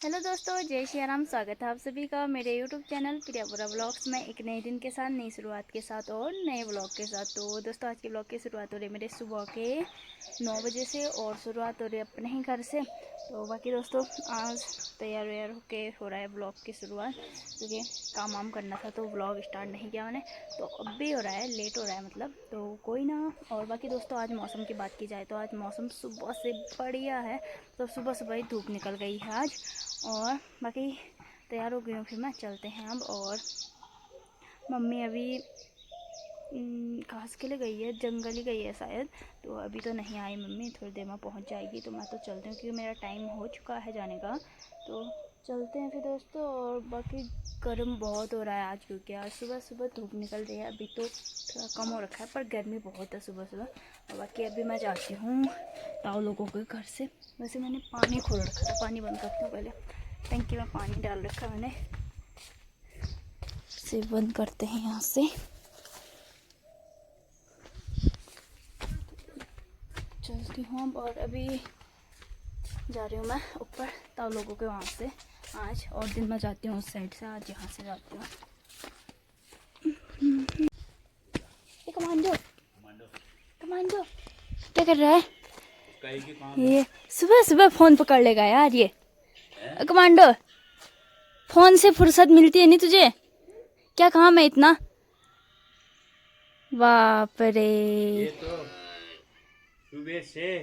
Hello दोस्तों, जय श्री राम। स्वागत है आप सभी का मेरे यूट्यूब चैनल प्रियापुरा ब्लॉग्स में एक नए दिन के साथ, नई शुरुआत के साथ और नए ब्लॉग के साथ। तो दोस्तों, आज के ब्लॉग की शुरुआत हो रही है मेरे सुबह के 9 बजे से और शुरुआत हो रही है अपने ही घर से। तो बाकी दोस्तों, आज तैयार व्यार होके हो रहा है ब्लॉग की शुरुआत, क्योंकि काम वाम करना था तो ब्लॉग स्टार्ट नहीं किया मैंने। तो अब भी हो रहा है, लेट हो रहा है मतलब, तो कोई ना। और बाकी दोस्तों, आज मौसम की बात की जाए तो आज मौसम सुबह से बढ़िया है। तो सुबह सुबह ही धूप निकल गई है आज। और बाकी तैयार हो गई हूँ, फिर मैं चलते हैं अब। और मम्मी अभी घास के लिए गई है, जंगल ही गई है शायद। तो अभी तो नहीं आई मम्मी, थोड़ी देर में पहुँच जाएगी। तो मैं तो चलती हूँ क्योंकि मेरा टाइम हो चुका है जाने का। तो चलते हैं फिर दोस्तों। और बाकी गर्म बहुत हो रहा है आज, क्योंकि आज सुबह सुबह धूप निकल रही है। अभी तो थोड़ा कम हो रखा है, पर गर्मी बहुत है सुबह सुबह। और बाकी अभी मैं जाती हूँ ताऊ लोगों के घर से। वैसे मैंने पानी खोल रखा था, पानी बंद करती हूँ पहले। टंकी में पानी डाल रखा है मैंने, से बंद करते हैं यहाँ से। चलती हूँ और अभी जा रही हूँ मैं ऊपर ताऊ लोगों के वहाँ से आज। और दिन में जाती हूँ उस साइड से, आज यहाँ से जाती हूँ। कमांडो कमांडो क्या कर रहा है ये? सुबह सुबह फोन पकड़ लेगा यार ये कमांडो। फोन से फुर्सत मिलती है नहीं तुझे? क्या काम है इतना? बाप रे, ये तो सुबह से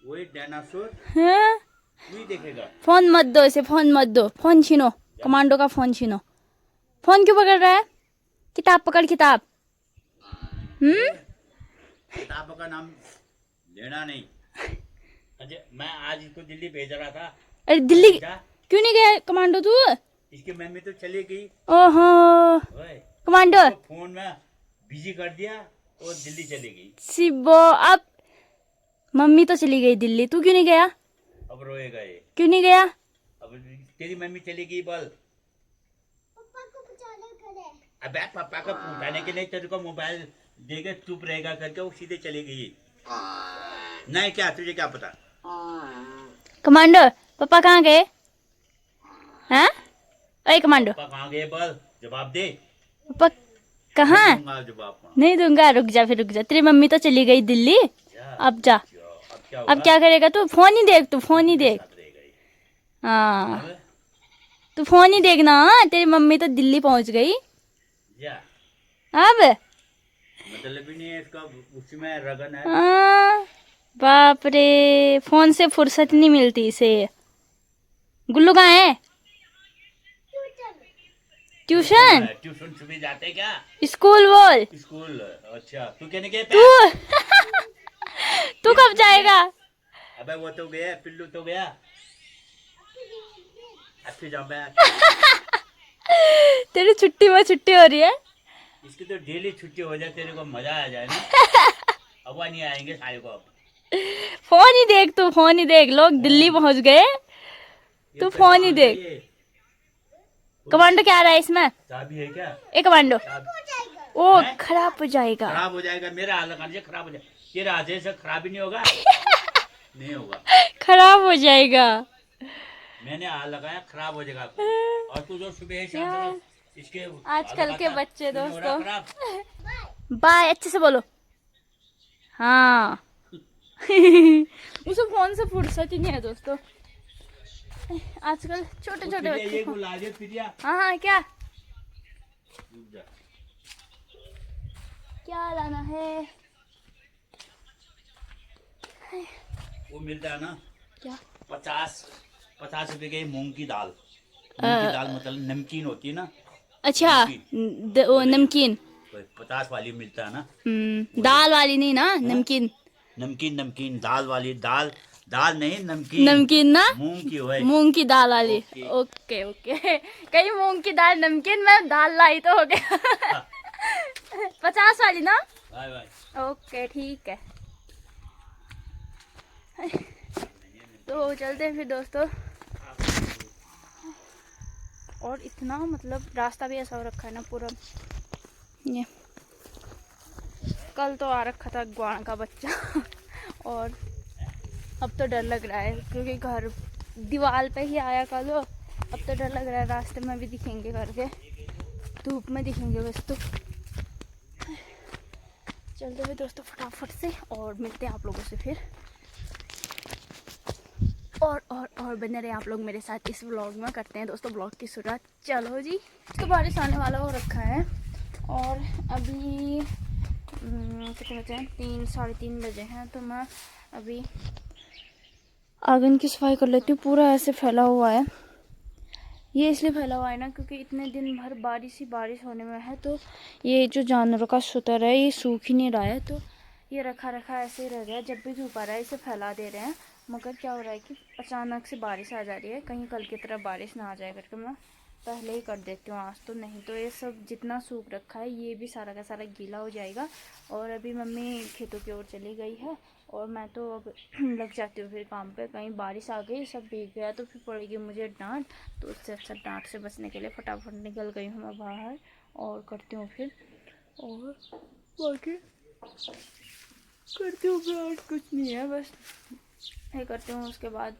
वही डायनासोर हाँ? नहीं देखेगा। फोन मत दो इसे, फोन मत दो। फोन छीनो, कमांडो का फोन छीनो। फोन क्यों पकड़ रहा है? किताब पकड़, किताब। किताब का नाम लेना नहीं। अच्छा, मैं आज इसको दिल्ली भेज रहा था। अरे दिल्ली जा, क्यों नहीं गया कमांडो तू? इसकी मम्मी तो चली गई। ओहो ओए, कमांडो, इसको फोन में बिजी कर दिया और दिल्ली चली गई। सिबो। अब मम्मी तो चली गई दिल्ली, तू क्यों नहीं गया? अब रोएगा ये। क्यों नहीं गया? अब तेरी मम्मी चली गई, बोल। अबे पापा को पूछाने के लिए तेरे को मोबाइल देके चुप रहेगा करके वो सीधे चली गई। नहीं, क्या तुझे क्या पता? कमांडो, पापा कहाँ गए हैं? अरे कमांडो, पापा कहाँ गए, बोल, जवाब दे। पापा कहाँ? नहीं दूंगा जवाब। नहीं दूंगा, रुक जा फिर, रुक जा। तेरी मम्मी तो चली गई दिल्ली, अब जा। अब क्या अब क्या करेगा तू? फोन ही देख, तू फोन ही देख। रहेगा? हाँ, तू फोन ही देखना। हाँ, तेरी मम्मी तो दिल्ली पहुंच गई। अब मतलब ही नहीं है इसका, उसमें रगन है। हाँ, बाप रे, फोन से फुर्सत नहीं मिलती इसे। गुल्लू कहाँ है? ट्यूशन? ट्यूशन सुबह जाते क्या? स्कूल बोल। स्कूल? अच्छा, तू कहने गया तू तू कब जाएगा? अबे वो तो गया, पिल्लू तो गया। अब फिर जाऊँ मैं। तेरी छुट्टी में छुट्टी हो रही है। इसकी तो डेली छुट्टी हो जाए, तेरे को मजा आ जाए ना। अब नहीं आएंगे सारे को। अब फोन ही देख, तू फोन ही देख। लोग दिल्ली पहुंच गए, तू फोन ही देख। कमांडो क्या आ रहा है इसमें? चाबी है क्या? ए कमांडो, ओ हैं? खराब हो जाएगा। खराब हो जाएगा? मेरा हाल से खराब हो जाएगा? तेरा हाथ से खराब ही नहीं होगा। नहीं होगा, खराब हो जाएगा। मैंने हाथ लगाया, खराब हो जाएगा। और तू जो सुबह शाम इसके आजकल के बच्चे नहीं हो रहा दोस्तों, खराब। बाय, अच्छे से बोलो। हाँ उसे फोन से फुर्सत ही नहीं है दोस्तों। आजकल छोटे छोटे बच्चे ये बुला दे प्रिया। हाँ हाँ, क्या रुक जा। क्या लाना है? वो मिलता है ना, क्या? 50 रुपए की मूंग की दाल। मूंग की दाल मतलब नमकीन होती है ना। अच्छा, वो नमकीन। 50 वाली मिलता है ना। दाल वाली नहीं ना, नमकीन। नमकीन दाल वाली, दाल दाल नहीं, नमकीन। नमकीन ना, मूंग की है। मूंग की दाल वाली। ओके। ओके ओके, कहीं मूंग की दाल नमकीन में दाल लाई तो हो गया। 50 वाली ना। Bye bye. ओके ठीक है। तो चलते हैं फिर दोस्तों। और इतना मतलब रास्ता भी ऐसा हो रखा है ना पूरा। ये कल तो आ रखा था ग्वार का बच्चा। और अब तो डर लग रहा है, क्योंकि घर दीवार पे ही आया करो। अब तो डर लग रहा है रास्ते में भी दिखेंगे करके, धूप में दिखेंगे बस। तो चलते हुए दोस्तों फटाफट से, और मिलते हैं आप लोगों से फिर। और बने रहे आप लोग मेरे साथ इस व्लॉग में। करते हैं दोस्तों व्लॉग की शुरुआत। चलो जी। तो बारिश आने वाला हो रखा है और अभी कितने बजे हैं? 3 साढ़े 3 बजे हैं। तो मैं अभी आंगन की सफाई कर लेती हूँ। पूरा ऐसे फैला हुआ है, ये इसलिए फैला हुआ है ना क्योंकि इतने दिन भर बारिश ही बारिश होने में है। तो ये जो जानवरों का सूतर है ये सूख ही नहीं रहा है, तो ये रखा रखा ऐसे ही रह गया। जब भी धूप आ रहा है इसे फैला दे रहे हैं, मगर क्या हो रहा है कि अचानक से बारिश आ जा रही है। कहीं कल की तरह बारिश ना आ जाए करके मैं पहले ही कर देती हूँ आज। तो नहीं तो ये सब जितना सूख रखा है ये भी सारा का सारा गीला हो जाएगा। और अभी मम्मी खेतों की ओर चली गई है और मैं तो अब लग जाती हूँ फिर काम पे। कहीं बारिश आ गई सब भीग गया तो फिर पड़ेगी मुझे डांट। तो उससे अच्छा डांट से बचने के लिए फटाफट निकल गई हूँ मैं बाहर और करती हूँ फिर। और बाकी करती हूँ फिर, और कुछ नहीं है, बस ये करती हूँ। उसके बाद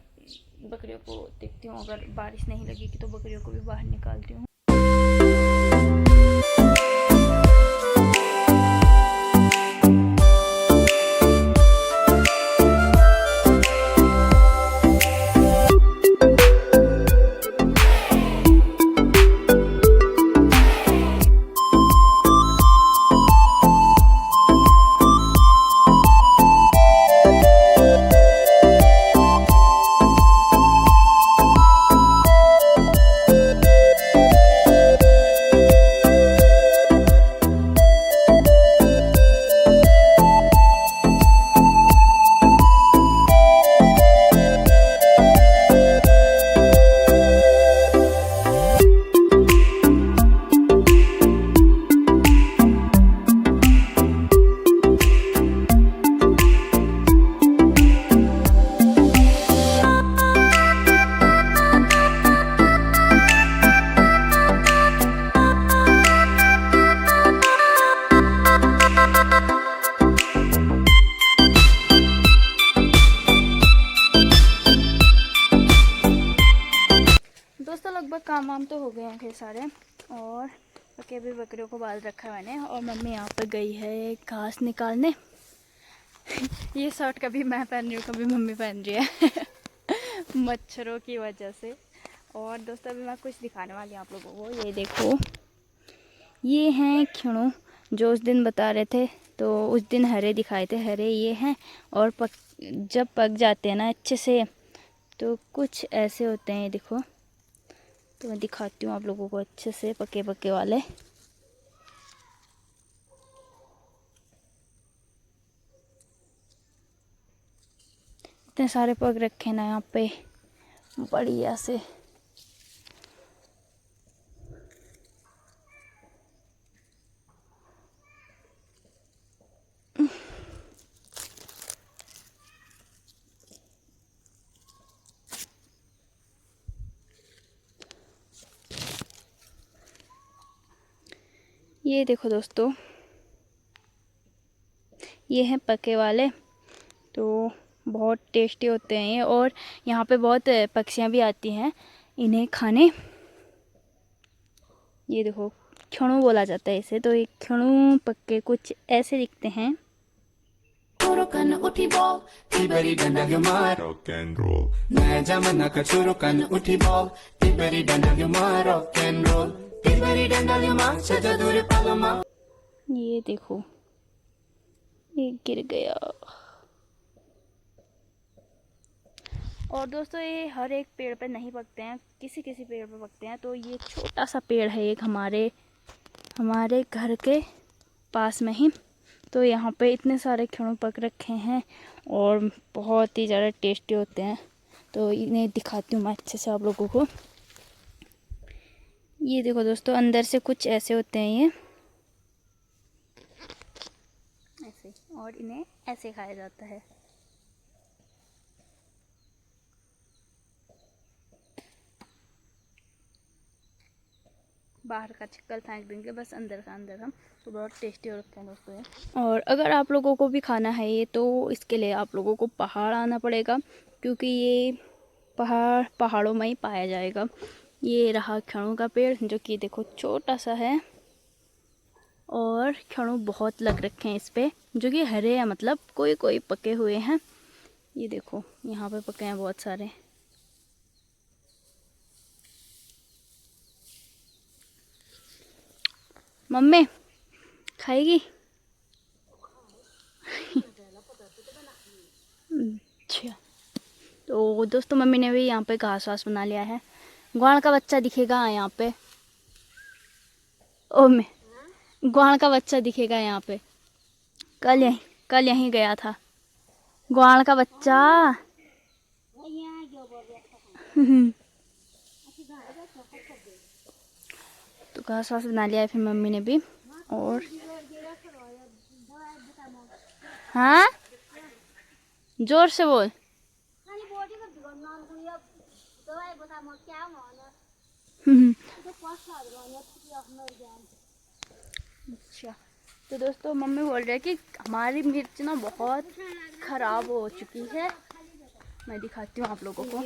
बकरियों को देखती हूँ, अगर बारिश नहीं लगेगी तो बकरियों को भी बाहर निकालती हूँ। दोस्तों लगभग काम वाम तो हो गए हैं फिर सारे, और बाकी अभी बकरियों को बाल रखा है मैंने। और मम्मी यहाँ पर गई है घास निकालने। ये शर्ट कभी मैं पहन रही हूँ कभी मम्मी पहन रही है मच्छरों की वजह से। और दोस्तों अभी मैं कुछ दिखाने वाली हूँ आप लोगों को। ये देखो, ये हैं खिणु जो उस दिन बता रहे थे। तो उस दिन हरे दिखाए थे, हरे ये हैं। और जब पक जाते हैं ना अच्छे से तो कुछ ऐसे होते हैं, ये देखो। तो मैं दिखाती हूँ आप लोगों को अच्छे से पके पके वाले। इतने सारे पग रखे ना यहाँ पे बढ़िया से। ये देखो दोस्तों, ये हैं पके वाले। तो बहुत टेस्टी होते हैं ये। और यहाँ पे बहुत पक्षियाँ भी आती हैं इन्हें खाने। ये देखो खिणु बोला जाता है इसे। तो ये खिणु पक्के कुछ ऐसे दिखते हैं। ये देखो ये गिर गया। और दोस्तों ये हर एक पेड़ पे नहीं पकते हैं, किसी किसी पेड़ पे पकते हैं। तो ये छोटा सा पेड़ है एक हमारे घर के पास में ही। तो यहाँ पे इतने सारे खिणु पक रखे हैं और बहुत ही ज़्यादा टेस्टी होते हैं। तो इन्हें दिखाती हूँ मैं अच्छे से आप लोगों को। ये देखो दोस्तों, अंदर से कुछ ऐसे होते हैं ये ऐसे, और इन्हें ऐसे खाया जाता है। बाहर का चिक्कल फेंक देंगे, बस अंदर का अंदर हम। तो बहुत टेस्टी होते हैं दोस्तों ये। और अगर आप लोगों को भी खाना है ये तो इसके लिए आप लोगों को पहाड़ आना पड़ेगा, क्योंकि ये पहाड़ों में ही पाया जाएगा। ये रहा खणों का पेड़ जो कि देखो छोटा सा है और खणों बहुत लग रखे हैं इस पे, जो कि हरे हैं, मतलब कोई कोई पके हुए हैं। ये देखो यहाँ पे पके हैं बहुत सारे। मम्मी खाएगी? अच्छा, तो दोस्तों मम्मी ने भी यहाँ पे घास वास बना लिया है। ग्वार का बच्चा दिखेगा यहाँ पे। ओ मैं ग्वार का बच्चा दिखेगा यहाँ पे। कल यहीं गया था ग्वार का बच्चा। तो घास वास बना लिया है फिर मम्मी ने भी। और हाँ जोर से बोल। अच्छा, तो दोस्तों मम्मी बोल रही है कि हमारी मिर्च ना बहुत ख़राब हो चुकी है। मैं दिखाती हूँ आप लोगों को।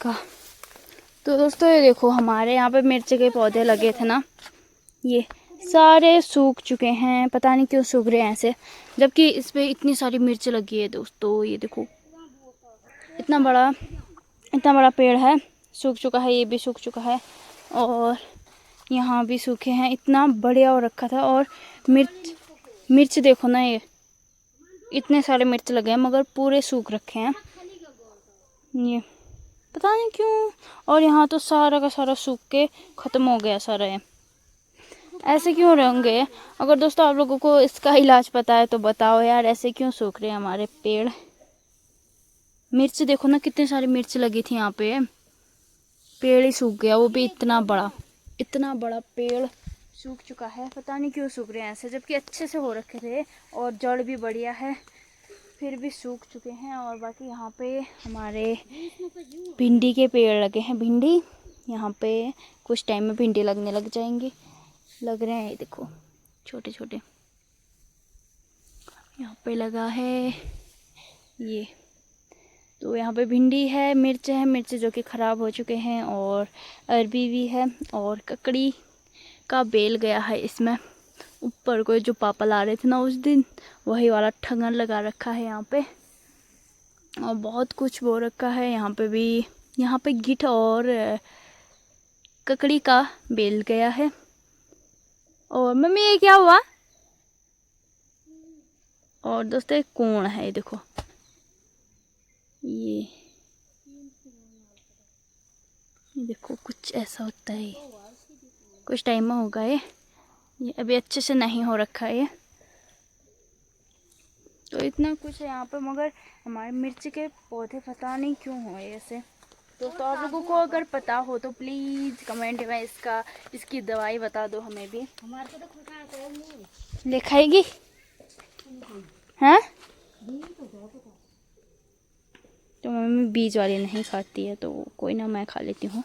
का तो दोस्तों ये देखो हमारे यहाँ पे मिर्च के पौधे लगे थे ना, ये सारे सूख चुके हैं। पता नहीं क्यों सूख रहे हैं ऐसे, जबकि इस पे इतनी सारी मिर्च लगी है दोस्तों। ये देखो इतना बड़ा पेड़ है, सूख चुका है। ये भी सूख चुका है और यहाँ भी सूखे हैं। इतना बढ़िया हो रखा था। और मिर्च देखो ना, ये इतने सारे मिर्च लगे हैं मगर पूरे सूख रखे हैं। ये पता नहीं क्यों। और यहाँ तो सारा का सारा सूख के ख़त्म हो गया सारा। ये ऐसे क्यों रहेंगे? अगर दोस्तों आप लोगों को इसका इलाज पता है तो बताओ यार, ऐसे क्यों सूख रहे हैं हमारे पेड़। मिर्च देखो ना, कितनी सारी मिर्च लगी थी यहाँ पे, पेड़ ही सूख गया। वो भी इतना बड़ा पेड़ सूख चुका है। पता नहीं क्यों सूख रहे हैं ऐसे, जबकि अच्छे से हो रखे थे और जड़ भी बढ़िया है, फिर भी सूख चुके हैं। और बाकी यहाँ पे हमारे भिंडी के पेड़ लगे हैं। भिंडी यहाँ पे कुछ टाइम में भिंडी लगने लग जाएंगी, लग रहे हैं। ये देखो छोटे छोटे यहाँ पे लगा है ये। तो यहाँ पे भिंडी है, मिर्च जो कि ख़राब हो चुके हैं, और अरबी भी है, और ककड़ी का बेल गया है इसमें ऊपर को, जो पापा ला रहे थे ना उस दिन, वही वाला ठंगन लगा रखा है यहाँ पे। और बहुत कुछ बो रखा है यहाँ पे भी। यहाँ पे गिठ और ककड़ी का बेल गया है। और मम्मी ये क्या हुआ? और दोस्तों एक कोण है, ये देखो ये देखो कुछ ऐसा होता है। कुछ टाइम में होगा ये अभी अच्छे से नहीं हो रखा है ये। तो इतना कुछ है यहाँ पे, मगर हमारे मिर्च के पौधे पता नहीं क्यों हो ऐसे। दोस्तों आप लोगों को अगर पता हो तो प्लीज़ कमेंट में इसकी दवाई बता दो हमें भी। ले खाएगी? हाँ तो मम्मी बीज वाली नहीं खाती है, तो कोई ना, मैं खा लेती हूँ।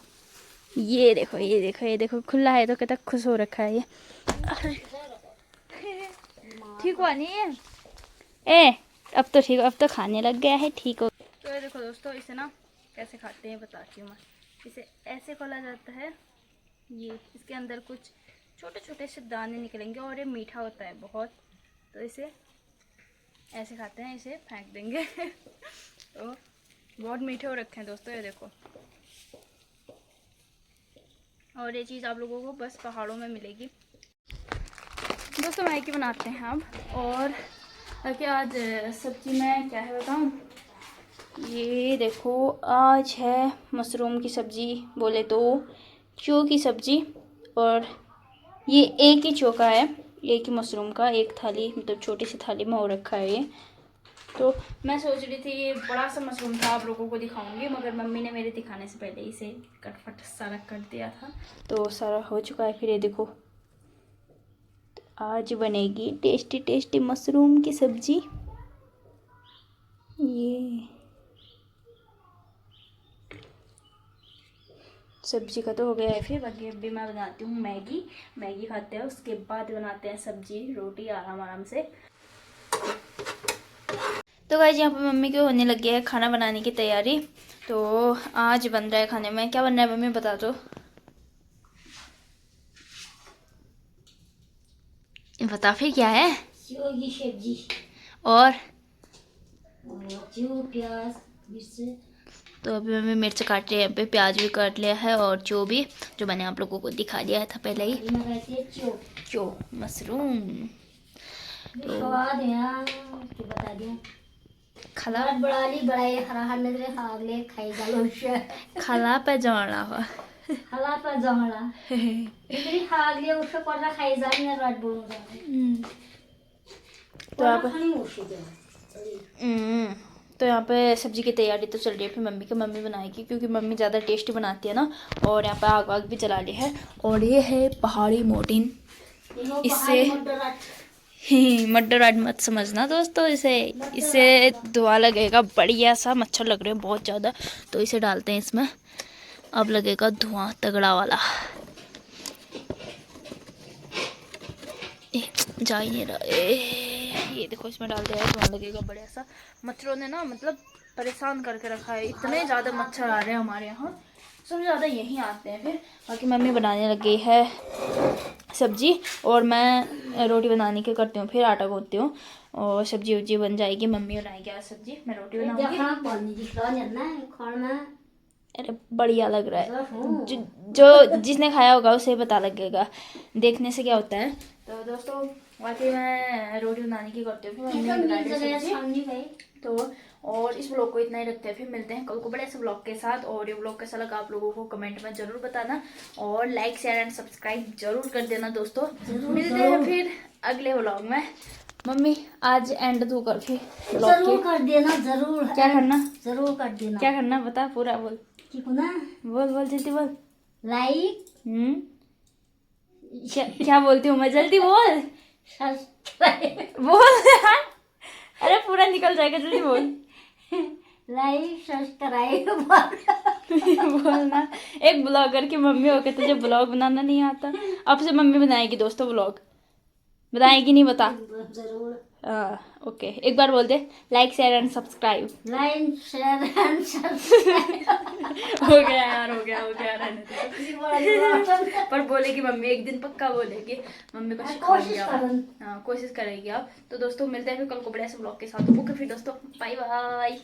ये देखो खुला है तो कितना खुश हो रखा है ये। ठीक हुआ नहीं है? अब तो ठीक, अब तो खाने लग गया है, ठीक हो। तो ये देखो दोस्तों, इसे ना कैसे खाते हैं बताती हूँ मैं। इसे ऐसे खोला जाता है, ये इसके अंदर कुछ छोटे छोटे से दाने निकलेंगे और ये मीठा होता है बहुत। तो इसे ऐसे खाते हैं, इसे फेंक देंगे। तो बहुत मीठे हो रखे हैं दोस्तों, ये देखो। और ये चीज़ आप लोगों को बस पहाड़ों में मिलेगी। दोस्तों मैगी बनाते हैं अब। और ताकि आज सब्जी में क्या है बताऊँ, ये देखो आज है मशरूम की सब्ज़ी, बोले तो चो की सब्ज़ी। और ये एक ही चोका है, एक ही मशरूम का, एक थाली, मतलब छोटी सी थाली में हो रखा है ये। तो मैं सोच रही थी ये बड़ा सा मशरूम था आप लोगों को दिखाऊंगी, मगर मम्मी ने मेरे दिखाने से पहले इसे कटफट सारा कर दिया था, तो सारा हो चुका है। फिर ये देखो, आज बनेगी टेस्टी टेस्टी मशरूम की सब्जी। ये सब्जी का तो हो गया है, फिर बाकी अभी मैं बनाती हूँ मैगी। मैगी खाते हैं, उसके बाद बनाते हैं सब्जी रोटी आराम आराम से। तो गाइस यहाँ पे मम्मी को होने लग गया है खाना बनाने की तैयारी। तो आज बन रहा है खाने में, क्या बन रहा है मम्मी बता दो। बता फिर क्या है। की सब्जी और प्याज मिर्च। तो अभी मम्मी मिर्च काट रही है, यहाँ पे प्याज भी काट लिया है और चो भी, जो मैंने आप लोगों को दिखा दिया था पहले ही। चो मशरूम तो स्वाद है कि बता दिया खला बड़ा ली बड़ाई हरा हर नजरे हाग ले खाई जालो खला पे जाना हुआ हला पर जमला इतनी हाग ले उसको पड़ा खाई जानी ना रात बोल जाए तो आप खानी मुश्किल है। तो यहाँ पे सब्जी की तैयारी तो चल रही है, फिर मम्मी बनाएगी क्योंकि मम्मी ज़्यादा टेस्टी बनाती है ना। और यहाँ पे आग वाग भी जला ली है। और ये है पहाड़ी मोटिन, इससे मर्डर आर्ट मत समझना दोस्तों, इसे धुआं लगेगा बढ़िया सा। मच्छर लग रहे हैं बहुत ज़्यादा, तो इसे डालते हैं इसमें, अब लगेगा धुआं तगड़ा वाला। जा ही नहीं रहा ये देखो, इसमें डाल दिया है, धुआं लगेगा बढ़िया सा। मच्छरों ने ना मतलब परेशान करके रखा है, इतने ज़्यादा मच्छर आ रहे हैं हमारे यहाँ, सबसे ज़्यादा यहीं आते हैं। फिर बाकी मम्मी बनाने लग गई है सब्जी और मैं रोटी बनाने के करती हूँ, फिर आटा गूंथती हूँ और सब्जी उब्जी बन जाएगी। मम्मी बनाएगी आज सब्जी, मैं रोटी बनाऊंगी। अरे बढ़िया लग रहा है, जो जिसने खाया होगा उसे पता लगेगा, देखने से क्या होता है। तो दोस्तों बाकी मैं रोटी बनाने की करती हूँ, फिर मम्मी बनाएगी सब्जी। तो और इस ब्लॉग को इतना ही रखते हैं, फिर मिलते हैं कल को बड़े ऐसे ब्लॉग के साथ। और ये ब्लॉग कैसा लगा आप लोगों को कमेंट में जरूर बताना, और लाइक शेयर एंड सब्सक्राइब जरूर कर देना दोस्तों। मिलते हैं फिर अगले ब्लॉग में। मम्मी आज एंड तू कर फिर ब्लॉग जरूर कर देना, जरूर क्या करना, जरूर कर देना। क्या करना बता, पूरा बोल, बोल जल्दी बोल। लाइक क्या बोलती हूँ मैं, जल्दी बोल बोल अरे पूरा निकल जाएगा, जल्दी बोल। लाइक सब्सक्राइब बोलना, एक ब्लॉगर की मम्मी होकर तुझे ब्लॉग बनाना नहीं आता। अब से मम्मी बनाएगी दोस्तों ब्लॉग, बताएगी नहीं बता। जरूर ओके एक बार बोल दे, like share and subscribe. Like share and subscribe हो गया यार, हो गया रहने दे। पर बोलेगी मम्मी, एक दिन पक्का बोलेगी मम्मी को सिखाऊंगी आप। हाँ कोशिश करेगी आप। तो दोस्तों मिलते हैं फिर कल को बड़े से ब्लॉग के साथ। ओके फिर दोस्तों बाय बाय।